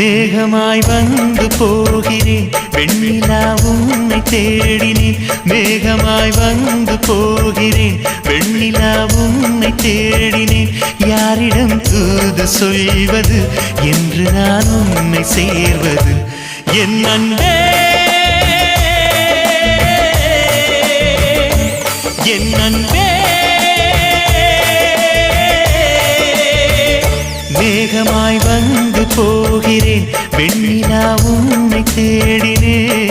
மேகமாய் வந்து போகிறேன் வெண்ணிலா உன்னை தேடினேன் மேகமாய் வந்து போகிறேன் வெண்ணிலா உன்னை தேடினேன் யாரிடம் தூது சொல்வது என்று நான் உன்னை சேர்வது என் அன்பே என் அன்பே மேகமாய் வந்து போகிறேன் வெண்ணிலா உன்னை தேடினேன்